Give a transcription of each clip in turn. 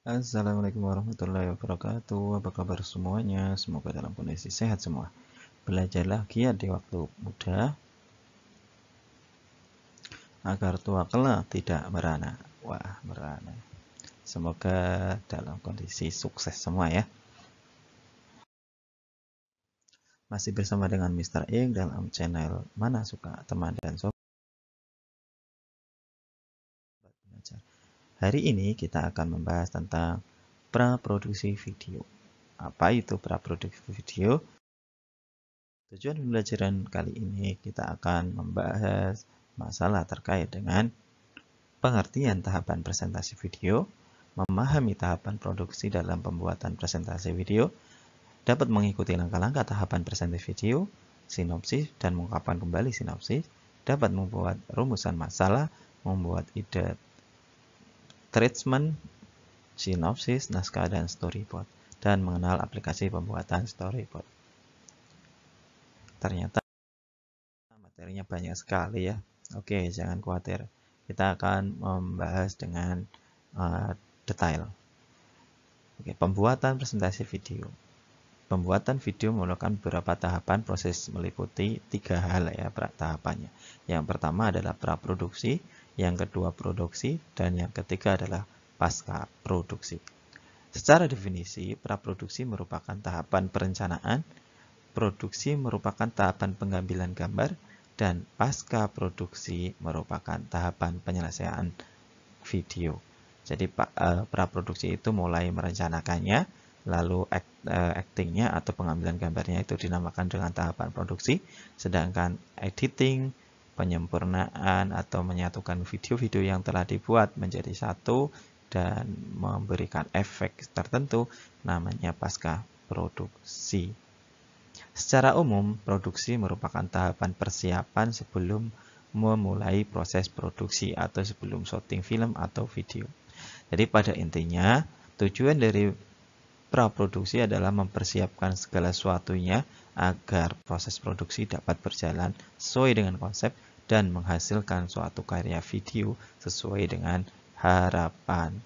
Assalamualaikum warahmatullahi wabarakatuh. Apa kabar semuanya? Semoga dalam kondisi sehat semua. Belajarlah giat di waktu muda agar tua kelak tidak merana. Wah, merana. Semoga dalam kondisi sukses semua ya. Masih bersama dengan Mr. Ing dalam channel Mana Suka Teman dan Sobat Belajar. Hari ini kita akan membahas tentang praproduksi video. Apa itu praproduksi video? Tujuan pembelajaran kali ini kita akan membahas masalah terkait dengan pengertian tahapan presentasi video, memahami tahapan produksi dalam pembuatan presentasi video, dapat mengikuti langkah-langkah tahapan presentasi video, sinopsis dan mengungkapkan kembali sinopsis, dapat membuat rumusan masalah, membuat ide treatment, sinopsis, naskah, dan storyboard, dan mengenal aplikasi pembuatan storyboard. Ternyata materinya banyak sekali ya. Oke, jangan khawatir. Kita akan membahas dengan detail. Oke, pembuatan presentasi video. Pembuatan video memerlukan beberapa tahapan proses meliputi 3 hal ya tahapannya. Yang pertama adalah praproduksi, yang kedua produksi, dan yang ketiga adalah pasca produksi. Secara definisi, praproduksi merupakan tahapan perencanaan, produksi merupakan tahapan pengambilan gambar, dan pasca produksi merupakan tahapan penyelesaian video. Jadi praproduksi itu mulai merencanakannya, lalu actingnya atau pengambilan gambarnya itu dinamakan dengan tahapan produksi, sedangkan editing, penyempurnaan atau menyatukan video-video yang telah dibuat menjadi satu dan memberikan efek tertentu namanya pasca produksi. Secara umum, produksi merupakan tahapan persiapan sebelum memulai proses produksi atau sebelum syuting film atau video. Jadi pada intinya, tujuan dari praproduksi adalah mempersiapkan segala sesuatunya agar proses produksi dapat berjalan sesuai dengan konsep dan menghasilkan suatu karya video sesuai dengan harapan.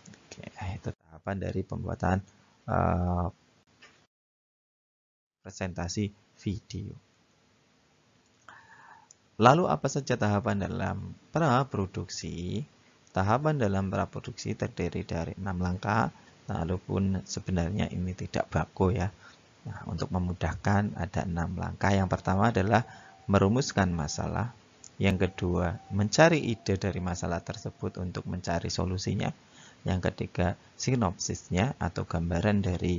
Oke, itu tahapan dari pembuatan presentasi video. Lalu apa saja tahapan dalam praproduksi? Tahapan dalam praproduksi terdiri dari 6 langkah, walaupun sebenarnya ini tidak baku ya. Nah, untuk memudahkan ada 6 langkah. Yang pertama adalah merumuskan masalah. Yang kedua, mencari ide dari masalah tersebut untuk mencari solusinya. Yang ketiga, sinopsisnya atau gambaran dari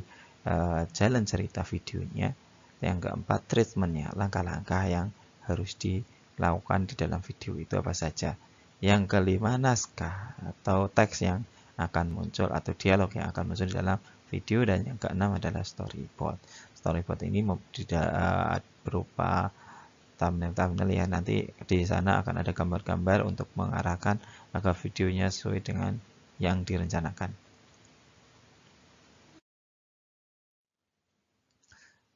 jalan cerita videonya. Yang keempat, treatmentnya, langkah-langkah yang harus dilakukan di dalam video itu apa saja. Yang kelima, naskah atau teks yang akan muncul atau dialog yang akan muncul di dalam video. Dan yang keenam adalah storyboard. Storyboard ini berupa thumbnail ya, nanti di sana akan ada gambar-gambar untuk mengarahkan agar videonya sesuai dengan yang direncanakan.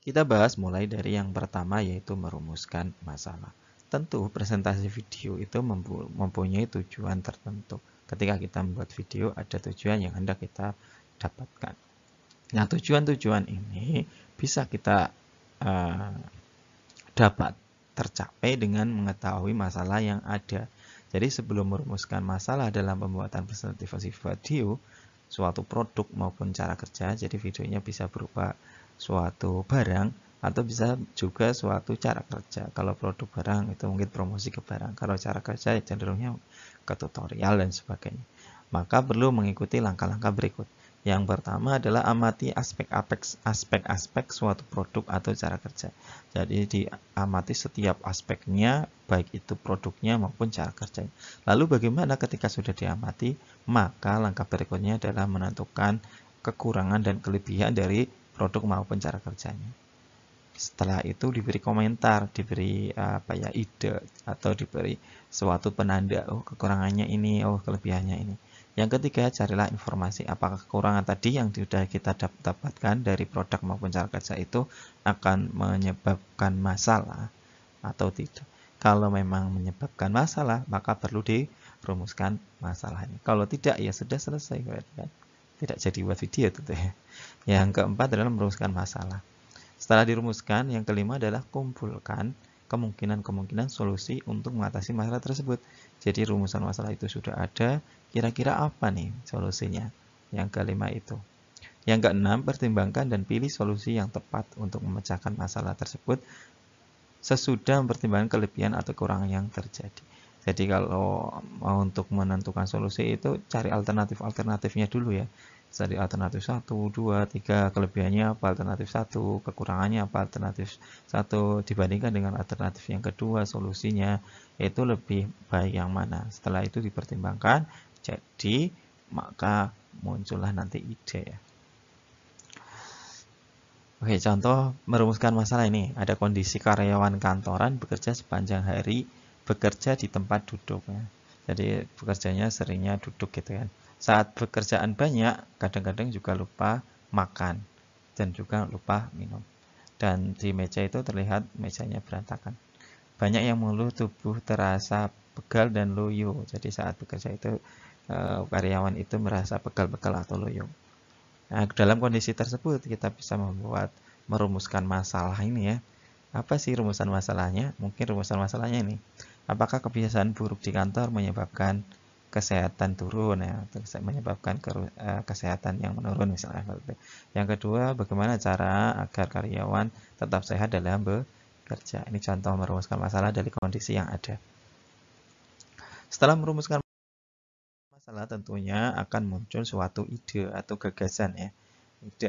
Kita bahas mulai dari yang pertama, yaitu merumuskan masalah. Tentu presentasi video itu mempunyai tujuan tertentu. Ketika kita membuat video, ada tujuan yang hendak kita dapatkan. Nah, tujuan-tujuan ini bisa kita dapat tercapai dengan mengetahui masalah yang ada. Jadi sebelum merumuskan masalah dalam pembuatan presentasi video, suatu produk maupun cara kerja, jadi videonya bisa berupa suatu barang atau bisa juga suatu cara kerja. Kalau produk barang itu mungkin promosi ke barang. Kalau cara kerja ya cenderungnya ke tutorial dan sebagainya. Maka perlu mengikuti langkah-langkah berikut. Yang pertama adalah amati aspek-aspek suatu produk atau cara kerja. Jadi diamati setiap aspeknya, baik itu produknya maupun cara kerjanya. Lalu bagaimana ketika sudah diamati? Maka langkah berikutnya adalah menentukan kekurangan dan kelebihan dari produk maupun cara kerjanya. Setelah itu diberi komentar, diberi ide atau diberi suatu penanda, oh kekurangannya ini, oh kelebihannya ini. Yang ketiga, carilah informasi apakah kekurangan tadi yang sudah kita dapatkan dari produk maupun cara kerja itu akan menyebabkan masalah atau tidak. Kalau memang menyebabkan masalah, maka perlu dirumuskan masalahnya. Kalau tidak, ya sudah selesai. tidak jadi buat video tentu ya. Yang keempat adalah merumuskan masalah. Setelah dirumuskan, yang kelima adalah kumpulkan kemungkinan-kemungkinan solusi untuk mengatasi masalah tersebut. Jadi rumusan masalah itu sudah ada, kira-kira apa nih solusinya? Yang kelima itu. Yang keenam, pertimbangkan dan pilih solusi yang tepat untuk memecahkan masalah tersebut sesudah mempertimbangkan kelebihan atau kekurangan yang terjadi. Jadi kalau mau untuk menentukan solusi itu cari alternatif-alternatifnya dulu ya. Dari alternatif 1, 2, 3, kelebihannya apa, alternatif 1, kekurangannya apa, alternatif 1, dibandingkan dengan alternatif yang kedua, solusinya itu lebih baik yang mana. Setelah itu dipertimbangkan, jadi maka muncullah nanti ide ya. Oke, contoh merumuskan masalah ini. Ada kondisi karyawan kantoran bekerja sepanjang hari, bekerja di tempat duduk ya. Jadi bekerjanya seringnya duduk gitu kan. Saat pekerjaan banyak, kadang-kadang juga lupa makan dan juga lupa minum. Dan di meja itu terlihat mejanya berantakan. Banyak yang mengeluh tubuh terasa pegal dan loyo. Jadi saat bekerja itu karyawan itu merasa pegal-pegal atau loyo. Nah, dalam kondisi tersebut kita bisa merumuskan masalah ini ya. Apa sih rumusan masalahnya? Mungkin rumusan masalahnya ini. Apakah kebiasaan buruk di kantor menyebabkan kesehatan turun ya, atau menyebabkan kesehatan yang menurun misalnya. Yang kedua, bagaimana cara agar karyawan tetap sehat dalam bekerja. Ini contoh merumuskan masalah dari kondisi yang ada. Setelah merumuskan masalah tentunya akan muncul suatu ide atau gagasan ya. Ide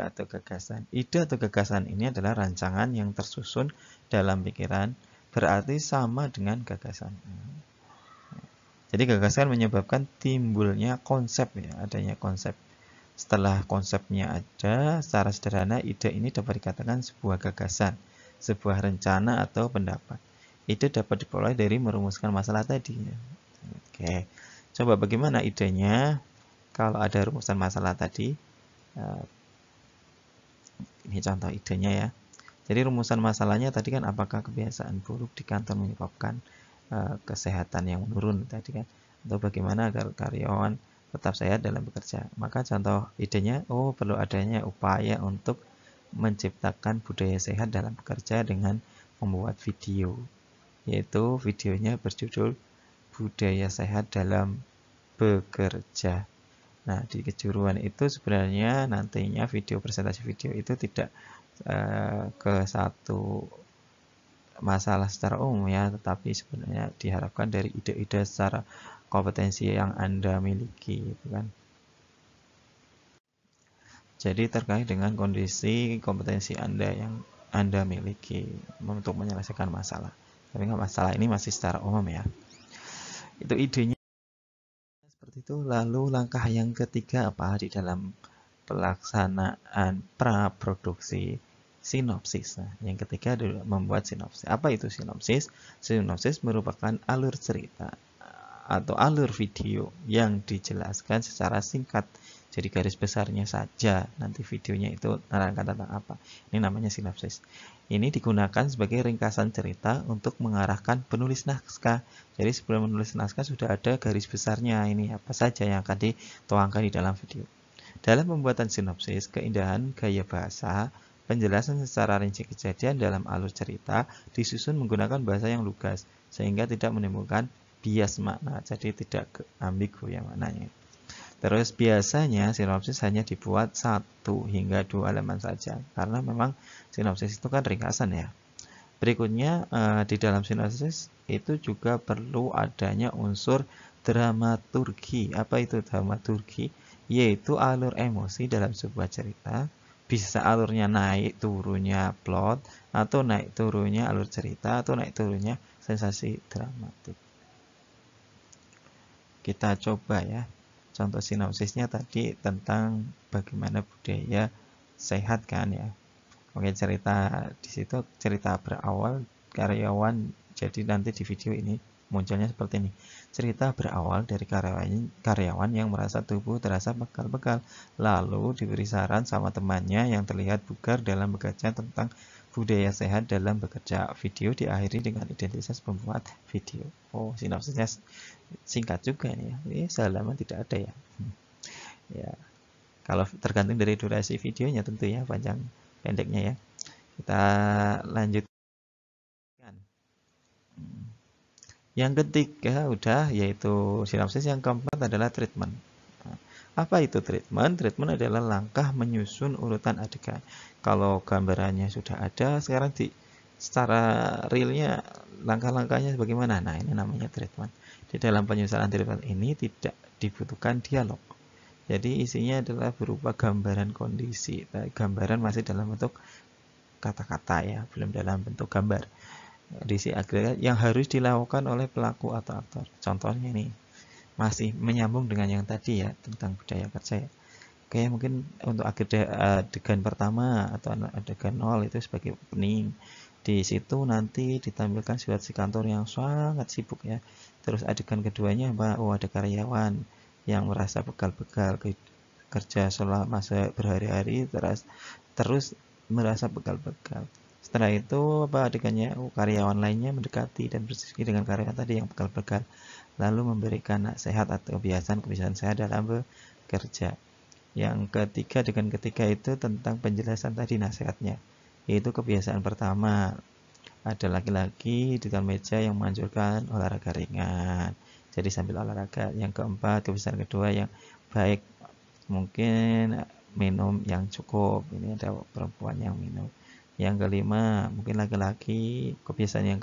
atau gagasan ini adalah rancangan yang tersusun dalam pikiran, berarti sama dengan gagasan. Jadi gagasan menyebabkan timbulnya konsep ya, adanya konsep. Setelah konsepnya ada, secara sederhana ide ini dapat dikatakan sebuah gagasan, sebuah rencana atau pendapat. Ide dapat diperoleh dari merumuskan masalah tadi. Oke, coba bagaimana idenya kalau ada rumusan masalah tadi. Ini contoh idenya ya. Jadi rumusan masalahnya tadi kan apakah kebiasaan buruk di kantor menyebabkan kesehatan yang menurun tadi kan, atau bagaimana agar karyawan tetap sehat dalam bekerja. Maka contoh idenya, perlu adanya upaya untuk menciptakan budaya sehat dalam bekerja dengan membuat video, yaitu videonya berjudul budaya sehat dalam bekerja. Nah, di kejuruan itu sebenarnya nantinya presentasi video itu tidak ke satu masalah secara umum ya, tetapi sebenarnya diharapkan dari ide-ide secara kompetensi yang Anda miliki gitu kan. Jadi terkait dengan kondisi kompetensi Anda yang Anda miliki untuk menyelesaikan masalah. Tapi masalah ini masih secara umum ya. Itu idenya seperti itu. Lalu langkah yang ketiga apa di dalam pelaksanaan praproduksi? Sinopsis. Nah, yang ketiga adalah membuat sinopsis. Apa itu sinopsis? Sinopsis merupakan alur cerita atau alur video yang dijelaskan secara singkat. Jadi garis besarnya saja, nanti videonya itu menerangkan tentang apa. Ini namanya sinopsis. Ini digunakan sebagai ringkasan cerita untuk mengarahkan penulis naskah. Jadi sebelum menulis naskah sudah ada garis besarnya, ini apa saja yang akan dituangkan di dalam video. Dalam pembuatan sinopsis, keindahan gaya bahasa, penjelasan secara rinci kejadian dalam alur cerita disusun menggunakan bahasa yang lugas, sehingga tidak menimbulkan bias makna, jadi tidak ambigu ya maknanya. Terus biasanya sinopsis hanya dibuat 1 hingga 2 halaman saja, karena memang sinopsis itu kan ringkasan ya. Berikutnya di dalam sinopsis itu juga perlu adanya unsur dramaturgi. Apa itu dramaturgi? Yaitu alur emosi dalam sebuah cerita. Bisa alurnya naik turunnya plot, atau naik turunnya alur cerita, atau naik turunnya sensasi dramatik. Kita coba ya. Contoh sinopsisnya tadi tentang bagaimana budaya sehat kan ya. Oke, cerita di situ cerita berawal karyawan. Jadi nanti di video ini munculnya seperti ini. Cerita berawal dari karyawan yang merasa tubuh terasa pegal-pegal, lalu diberi saran sama temannya yang terlihat bugar dalam bekerja tentang budaya sehat dalam bekerja. Video diakhiri dengan identitas pembuat video. Sinopsisnya singkat juga nih ya. Ini sehalaman tidak ada ya. Ya. Kalau tergantung dari durasi videonya tentu ya, panjang pendeknya ya. Kita lanjutkan. Yang ketiga udah, yaitu sinopsis. Yang keempat adalah treatment. Apa itu treatment? Treatment adalah langkah menyusun urutan adegan. Kalau gambarannya sudah ada, sekarang secara realnya langkah-langkahnya bagaimana? Nah, ini namanya treatment. Di dalam penyusunan treatment ini tidak dibutuhkan dialog. Jadi isinya adalah berupa gambaran kondisi. Gambaran masih dalam bentuk kata-kata ya, belum dalam bentuk gambar. Kondisi agregat yang harus dilakukan oleh pelaku atau aktor. Contohnya nih, masih menyambung dengan yang tadi ya, tentang budaya kerja ya. Oke, mungkin untuk adegan pertama atau adegan 0 itu sebagai opening. Di situ nanti ditampilkan situasi kantor yang sangat sibuk ya. Terus adegan keduanya apa? Oh, ada karyawan yang merasa begal-begal kerja selama berhari-hari, terus merasa begal-begal. Setelah itu apa adegannya? Oh, karyawan lainnya mendekati dan berdiskusi dengan karyawan tadi yang begal-begal, lalu memberikan nasihat atau kebiasaan-kebiasaan sehat dalam bekerja. Yang ketiga, adegan ketiga itu tentang penjelasan tadi nasihatnya, yaitu kebiasaan pertama, ada laki-laki di depan meja yang menganjurkan olahraga ringan, jadi sambil olahraga. Yang keempat, kebiasaan kedua yang baik, mungkin minum yang cukup, ini ada perempuan yang minum. Yang kelima, mungkin laki-laki, kebiasaan yang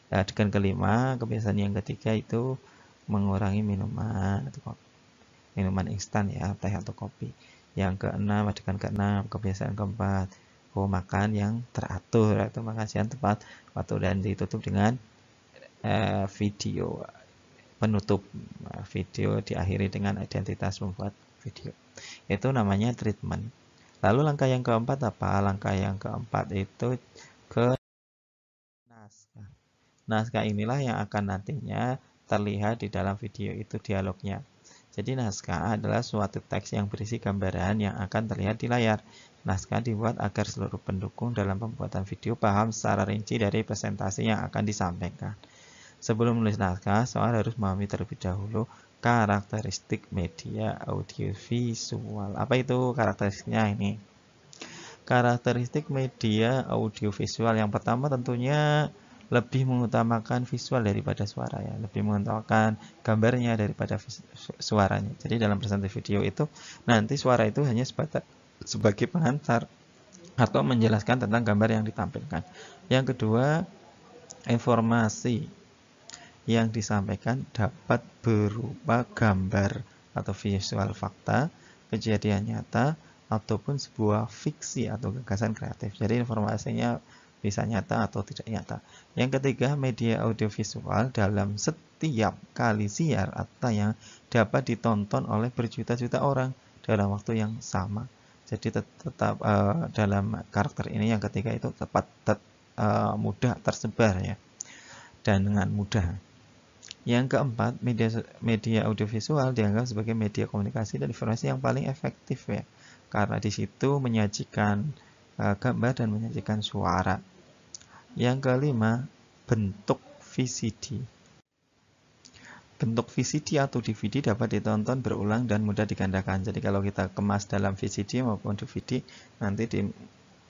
adegan kelima, kebiasaan yang ketiga itu mengurangi minuman atau minuman instan ya, teh atau kopi. Yang keenam, adegan keenam, kebiasaan keempat, makan yang teratur atau makan siang tepat waktu dan ditutup dengan video penutup. Video diakhiri dengan identitas membuat video. Itu namanya treatment. Lalu langkah yang keempat apa? Langkah yang keempat itu ke naskah. Naskah inilah yang akan nantinya terlihat di dalam video itu dialognya. Jadi naskah adalah suatu teks yang berisi gambaran yang akan terlihat di layar. Naskah dibuat agar seluruh pendukung dalam pembuatan video paham secara rinci dari presentasi yang akan disampaikan. Sebelum menulis naskah, seorang harus memahami terlebih dahulu karakteristik media audiovisual. Apa itu karakteristiknya ini? Karakteristik media audiovisual yang pertama tentunya lebih mengutamakan visual daripada suara ya, lebih mengutamakan gambarnya daripada suaranya. Jadi dalam presentasi video itu nanti suara itu hanya sebagai pengantar atau menjelaskan tentang gambar yang ditampilkan. Yang kedua, informasi yang disampaikan dapat berupa gambar atau visual fakta, kejadian nyata, ataupun sebuah fiksi atau gagasan kreatif. Jadi informasinya bisa nyata atau tidak nyata. Yang ketiga, media audiovisual dalam setiap kali siar atau yang dapat ditonton oleh berjuta-juta orang dalam waktu yang sama. Jadi tetap dalam karakter ini yang ketiga itu mudah tersebar ya, dan dengan mudah. Yang keempat, media audiovisual dianggap sebagai media komunikasi dan informasi yang paling efektif ya, karena di situ menyajikan gambar dan menyajikan suara. Yang kelima, bentuk VCD. Bentuk VCD atau DVD dapat ditonton berulang dan mudah digandakan. Jadi kalau kita kemas dalam VCD maupun DVD, nanti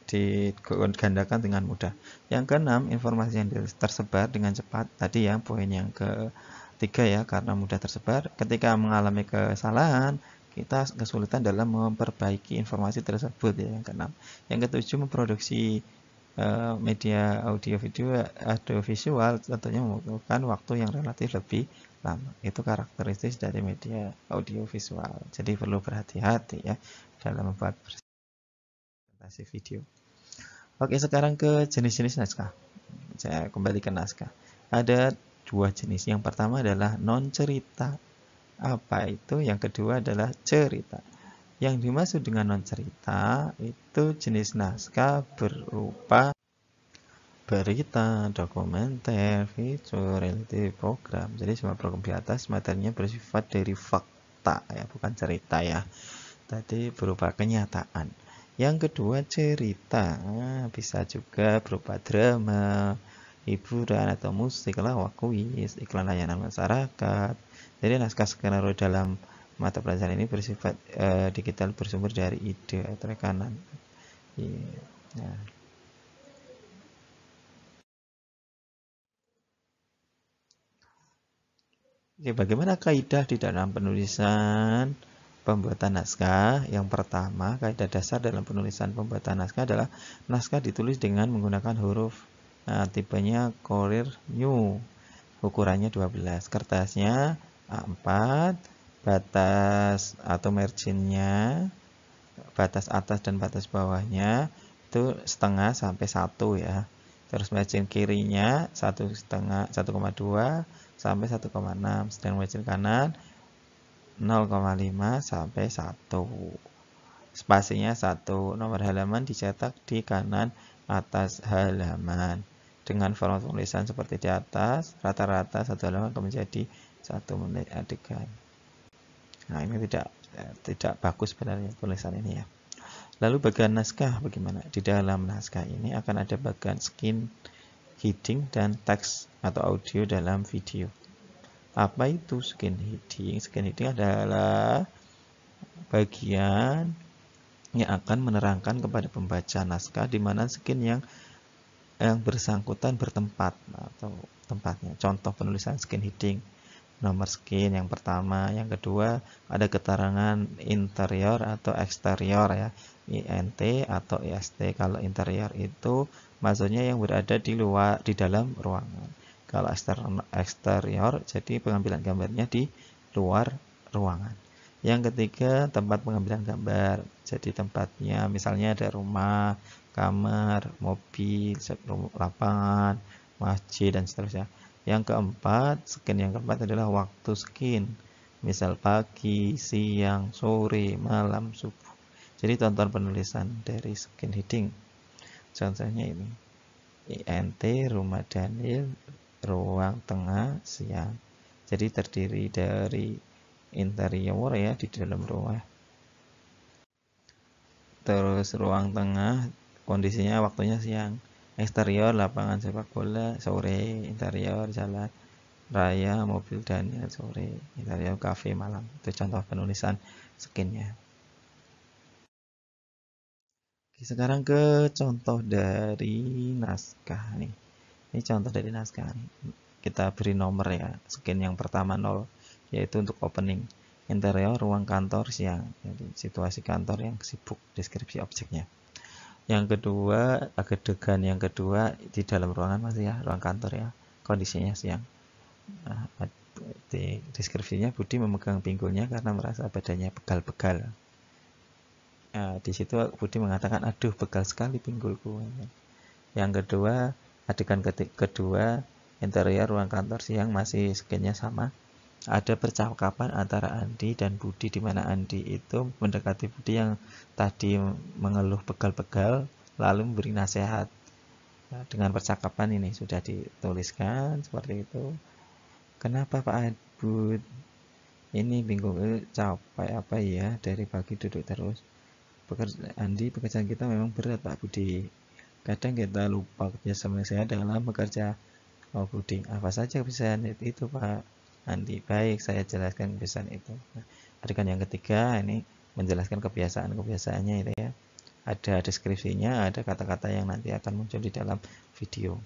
digandakan dengan mudah. Yang keenam, informasi yang tersebar dengan cepat. Tadi ya, poin yang ketiga ya, karena mudah tersebar. Ketika mengalami kesalahan, kita kesulitan dalam memperbaiki informasi tersebut ya, yang keenam. Yang ketujuh, memproduksi media audiovisual tentunya membutuhkan waktu yang relatif lebih lama. Itu karakteristik dari media audiovisual. Jadi perlu berhati-hati ya dalam membuat presentasi video. Oke, sekarang ke jenis-jenis naskah. Saya kembali ke naskah. Ada dua jenis. Yang pertama adalah non-cerita. Apa itu? Yang kedua adalah cerita. Yang dimaksud dengan non-cerita itu jenis naskah berupa berita, dokumenter, video, reality program. Jadi semua program di atas materinya bersifat dari fakta ya, bukan cerita ya. Tadi berupa kenyataan. Yang kedua cerita, bisa juga berupa drama, hiburan atau musik, lawak, kuis, iklan layanan masyarakat. Jadi naskah skenario dalam mata pelajaran ini bersifat digital, bersumber dari ide atau rekanan. Nah, oke, bagaimana kaidah di dalam penulisan pembuatan naskah? Yang pertama, kaidah dasar dalam penulisan pembuatan naskah adalah naskah ditulis dengan menggunakan huruf tipenya Courier New. Ukurannya 12. Kertasnya A4, batas atau marginnya, batas atas dan batas bawahnya itu setengah sampai 1 ya. Terus margin kirinya 1,5, 1,2 sampai 1,6, sedang margin kanan 0,5 sampai 1. Spasinya 1. Nomor halaman dicetak di kanan atas halaman. Dengan format tulisan seperti di atas, rata-rata satu halaman akan menjadi 1 menit adegan. Nah, ini tidak bagus sebenarnya tulisan ini ya. Lalu bagian naskah bagaimana? Di dalam naskah ini akan ada bagian skin, heading, dan teks atau audio dalam video. Apa itu skin heading? Skin heading adalah bagian yang akan menerangkan kepada pembaca naskah di mana skin yang bersangkutan bertempat atau tempatnya. Contoh penulisan skin heading. Nomor skin yang pertama, yang kedua ada keterangan interior atau eksterior ya, INT atau IST. Kalau interior itu maksudnya yang berada di luar, di dalam ruangan. Kalau eksterior jadi pengambilan gambarnya di luar ruangan. Yang ketiga tempat pengambilan gambar, jadi tempatnya misalnya ada rumah, kamar, mobil, lapangan, masjid dan seterusnya. Yang keempat, skin yang keempat adalah waktu skin. Misal pagi, siang, sore, malam, subuh. Jadi tonton penulisan dari skin heading. Contohnya ini. INT, rumah Daniel, ruang tengah, siang. Jadi terdiri dari interior ya di dalam rumah. Terus ruang tengah kondisinya waktunya siang. Eksterior lapangan sepak bola sore, interior jalan raya mobil Daniel sore, interior cafe malam. Itu contoh penulisan skinnya. Sekarang ke contoh dari naskah nih. Ini contoh dari naskah nih. Kita beri nomor ya. Skin yang pertama 0, yaitu untuk opening. Interior ruang kantor siang. Jadi situasi kantor yang sibuk, deskripsi objeknya. Yang kedua, adegan yang kedua di dalam ruangan masih ya, ruang kantor ya. Kondisinya siang. Nah, di deskripsinya Budi memegang pinggulnya karena merasa badannya pegal-pegal. Nah, di situ Budi mengatakan, aduh pegal sekali pinggulku. Yang kedua, adegan kedua, interior ruang kantor siang masih skinnya sama. Ada percakapan antara Andi dan Budi di mana Andi itu mendekati Budi yang tadi mengeluh pegal-pegal lalu memberi nasihat. Nah, dengan percakapan ini sudah dituliskan seperti itu. Kenapa Pak Bud? Ini bingung capek apa ya dari pagi duduk terus. Pekerjaan kita memang berat Pak Budi. Kadang kita lupa kerja sama saya dalam bekerja. Oh Budi, apa saja kebiasaan itu Pak Andi? Baik, saya jelaskan kebiasaan itu. Nah, adegan yang ketiga ini menjelaskan kebiasaan-kebiasaannya itu ya. Ada deskripsinya, ada kata-kata yang nanti akan muncul di dalam video.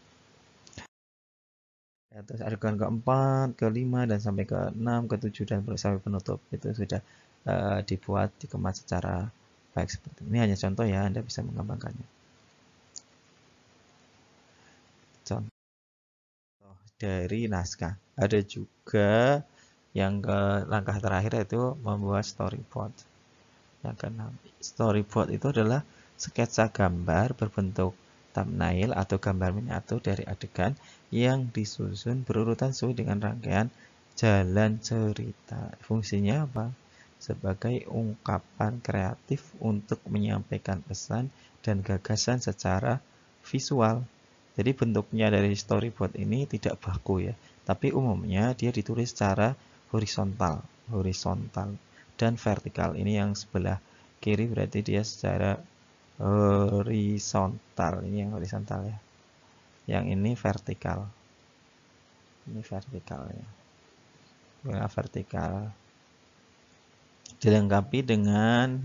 Ya, terus adegan keempat, kelima, dan sampai ke-6, ke-7, dan sampai penutup. Itu sudah dibuat, dikemas secara baik seperti ini. Hanya contoh ya, Anda bisa mengembangkannya. Contoh dari naskah. Ada juga yang ke langkah terakhir yaitu membuat storyboard. Yang keenam, storyboard itu adalah sketsa gambar berbentuk thumbnail atau gambar miniatur dari adegan yang disusun berurutan sesuai dengan rangkaian jalan cerita. Fungsinya apa? Sebagai ungkapan kreatif untuk menyampaikan pesan dan gagasan secara visual. Jadi bentuknya dari storyboard ini tidak baku ya, tapi umumnya dia ditulis secara horizontal dan vertikal. Ini yang sebelah kiri berarti dia secara horizontal. Ini yang horizontal ya. Yang ini vertikal. Ini vertikal ya. Ini vertikal. dilengkapi dengan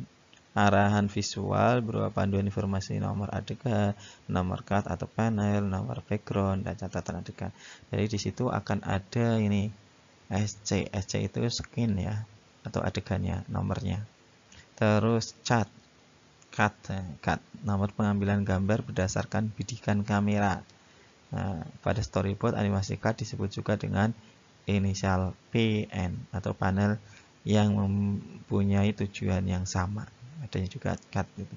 arahan visual berupa panduan informasi nomor adegan, nomor cut atau panel, nomor background, dan catatan adegan. Jadi di situ akan ada ini SC. SC itu skin ya, atau adegannya, nomornya. Terus cut, nomor pengambilan gambar berdasarkan bidikan kamera. Nah, pada storyboard animasi cut disebut juga dengan inisial PN atau panel yang mempunyai tujuan yang sama. Adanya juga cut gitu.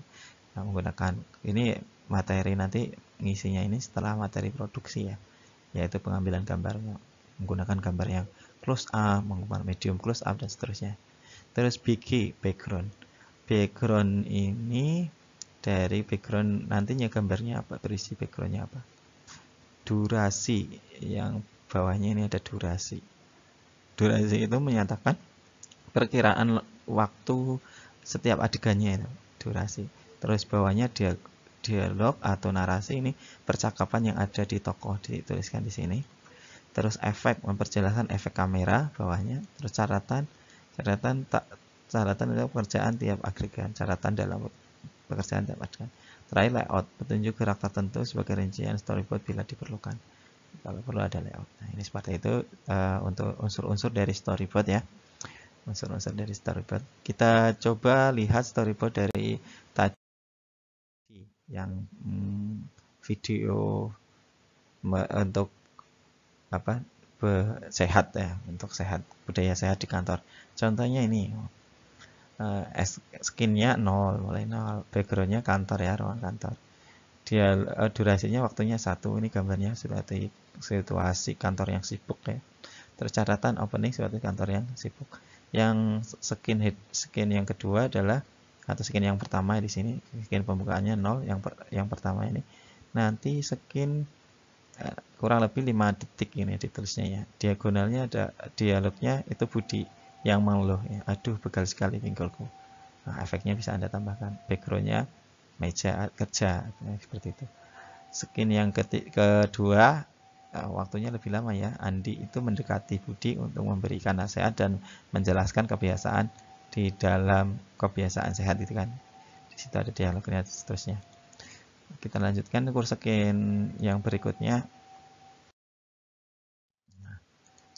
Nah, menggunakan ini materi nanti ngisinya ini setelah materi produksi ya, yaitu pengambilan gambarnya menggunakan gambar yang close up, menggunakan medium close up dan seterusnya. Terus BG, background. Background ini dari background nantinya gambarnya apa, berisi backgroundnya apa. Durasi, yang bawahnya ini ada durasi. Durasi itu menyatakan perkiraan waktu setiap adegannya itu, durasi. Terus bawahnya dialog atau narasi, ini percakapan yang ada di tokoh, dituliskan di sini. Terus efek, memperjelaskan efek kamera bawahnya. Terus catatan itu pekerjaan tiap adegan, catatan dalam pekerjaan tiap adegan. Terakhir layout, petunjuk gerak tertentu sebagai rincian storyboard bila diperlukan. Kalau perlu ada layout. Nah, ini seperti itu untuk unsur-unsur dari storyboard ya. Unsur-unsur dari storyboard. Kita coba lihat storyboard dari tadi yang video untuk apa, sehat ya, untuk sehat, budaya sehat di kantor. Contohnya ini skinnya 0, mulai 0, backgroundnya kantor ya, ruang kantor. Dia durasinya waktunya 1, ini gambarnya seperti situasi kantor yang sibuk ya. Terus catatan opening seperti kantor yang sibuk. Yang skin yang kedua adalah, atau skin yang pertama di sini, skin pembukaannya 0, yang pertama ini. Nanti skin kurang lebih 5 detik ini ditulisnya ya. Diagonalnya ada dialognya, itu Budi yang mengeluh ya. Aduh, begal sekali pinggulku. Nah, efeknya bisa Anda tambahkan. Backgroundnya meja kerja, seperti itu. Skin yang kedua, waktunya lebih lama ya. Andi itu mendekati Budi untuk memberikan nasihat dan menjelaskan kebiasaan di dalam kebiasaan sehat itu kan. Di situ ada dialognya seterusnya. Kita lanjutkan ke skin yang berikutnya.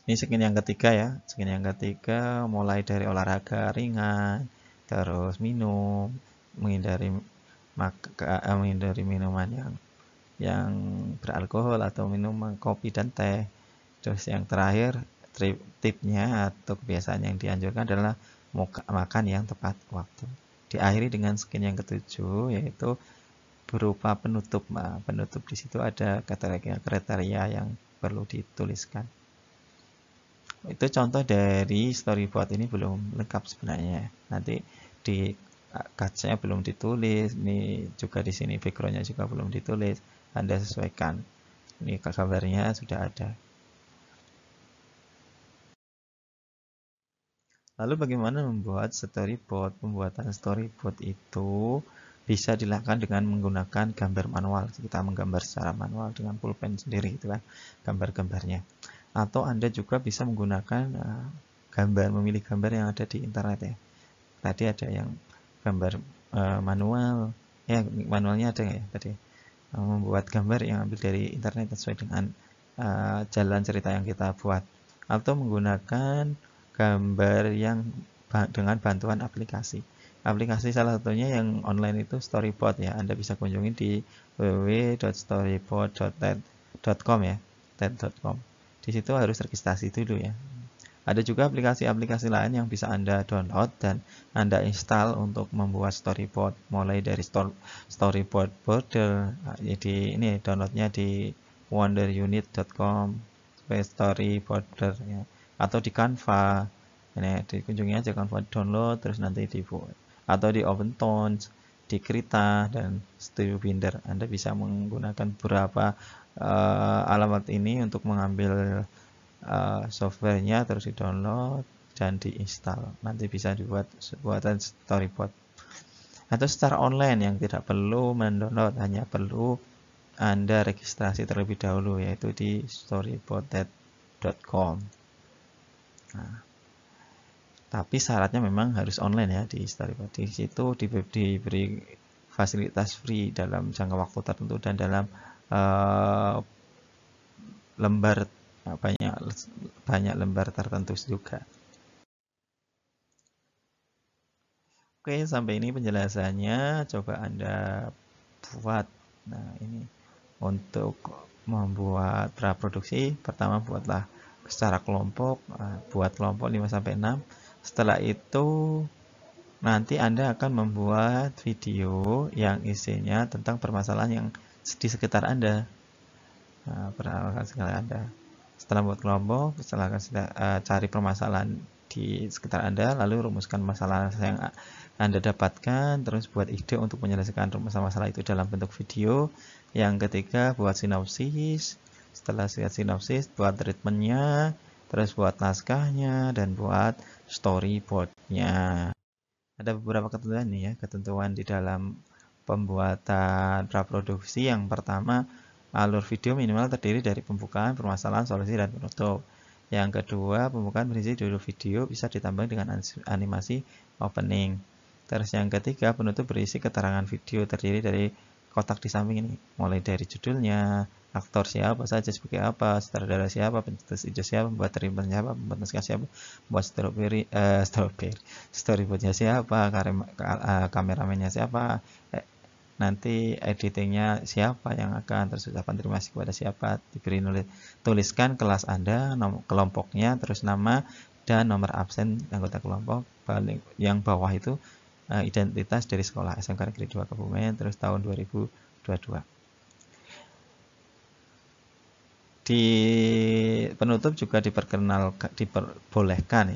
Ini skin yang ketiga ya. Skin yang ketiga mulai dari olahraga ringan, terus minum, menghindari minuman yang beralkohol atau minuman kopi dan teh. Terus yang terakhir, tipnya atau kebiasaan yang dianjurkan adalah makan yang tepat waktu. Diakhiri dengan skin yang ketujuh, yaitu berupa penutup. Nah, penutup di situ ada kriteria yang perlu dituliskan. Itu contoh dari storyboard, ini belum lengkap sebenarnya. Nanti di kaca belum ditulis, ini juga di sini backgroundnya juga belum ditulis. Anda sesuaikan. Ini gambarnya sudah ada. Lalu bagaimana membuat storyboard? Pembuatan storyboard itu bisa dilakukan dengan menggunakan gambar manual. Kita menggambar secara manual dengan pulpen sendiri, gitu kan, gambar-gambarnya. Atau Anda juga bisa menggunakan memilih gambar yang ada di internet ya. Tadi ada yang gambar manual, ya manualnya ada ya tadi. Membuat gambar yang ambil dari internet sesuai dengan jalan cerita yang kita buat. Atau menggunakan gambar yang dengan bantuan aplikasi. Aplikasi salah satunya yang online itu Storyboard ya. Anda bisa kunjungi di www.storyboard.ted.com ya, ted.com. Di situ harus registrasi dulu ya. Ada juga aplikasi-aplikasi lain yang bisa Anda download dan Anda install untuk membuat storyboard, mulai dari Storyboard Border. Jadi ini downloadnya di wonderunit.com storyboarder ya. Atau di Canva, ini dikunjungi aja Canva, download terus nanti dibuat. Atau di OpenTones, di Krita dan Studio Binder. Anda bisa menggunakan beberapa alamat ini untuk mengambil softwarenya, terus di download dan diinstal. Nanti bisa dibuat buatan storyboard. Atau secara online yang tidak perlu mendownload, hanya perlu Anda registrasi terlebih dahulu, yaitu di storyboard.com. Nah, Tapi syaratnya memang harus online ya di Storyboard. Di situ diberi fasilitas free dalam jangka waktu tertentu dan dalam lembar banyak lembar tertentu juga. Oke, sampai ini penjelasannya. Coba Anda buat. Nah, ini untuk membuat praproduksi, pertama buatlah secara kelompok, buat kelompok 5-6. Setelah itu nanti Anda akan membuat video yang isinya tentang permasalahan yang di sekitar Anda. Perkenalkan sekitar Anda. Setelah membuat kelompok, cari permasalahan di sekitar Anda, lalu rumuskan masalah yang Anda dapatkan, terus buat ide untuk menyelesaikan masalah itu dalam bentuk video. Yang ketiga, buat sinopsis. Setelah sinopsis, buat treatmentnya, terus buat naskahnya, dan buat storyboardnya. Ada beberapa ketentuan nih ya, ketentuan di dalam pembuatan praproduksi. Yang pertama, alur video minimal terdiri dari pembukaan, permasalahan, solusi, dan penutup. Yang kedua, pembukaan berisi judul video bisa ditambah dengan animasi opening. Terus yang ketiga, penutup berisi keterangan video terdiri dari kotak di samping ini, mulai dari judulnya, aktor siapa saja sebagai apa, sutradara siapa, pencetus ide siapa, pembuat treatment siapa, pembuat naskah siapa, buat storyboardnya siapa, kameramennya siapa, nanti editingnya siapa yang akan, terus ucapan terima kasih kepada siapa, diberi tuliskan kelas Anda, kelompoknya, terus nama dan nomor absen anggota kelompok. Yang bawah itu identitas dari sekolah SMK Negeri 2 Kebumen, terus tahun 2022. Di penutup juga diperbolehkan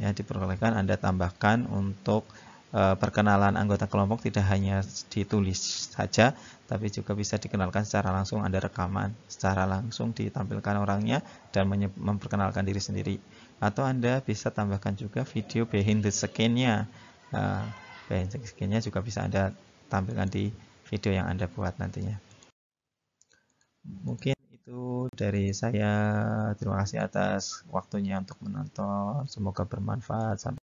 Anda tambahkan untuk perkenalan anggota kelompok, tidak hanya ditulis saja, tapi juga bisa dikenalkan secara langsung. Anda rekaman secara langsung, ditampilkan orangnya dan memperkenalkan diri sendiri. Atau Anda bisa tambahkan juga video behind the scene-nya. Behind the scene-nya juga bisa Anda tampilkan di video yang Anda buat nantinya. Mungkin itu dari saya. Terima kasih atas waktunya untuk menonton. Semoga bermanfaat. Sampai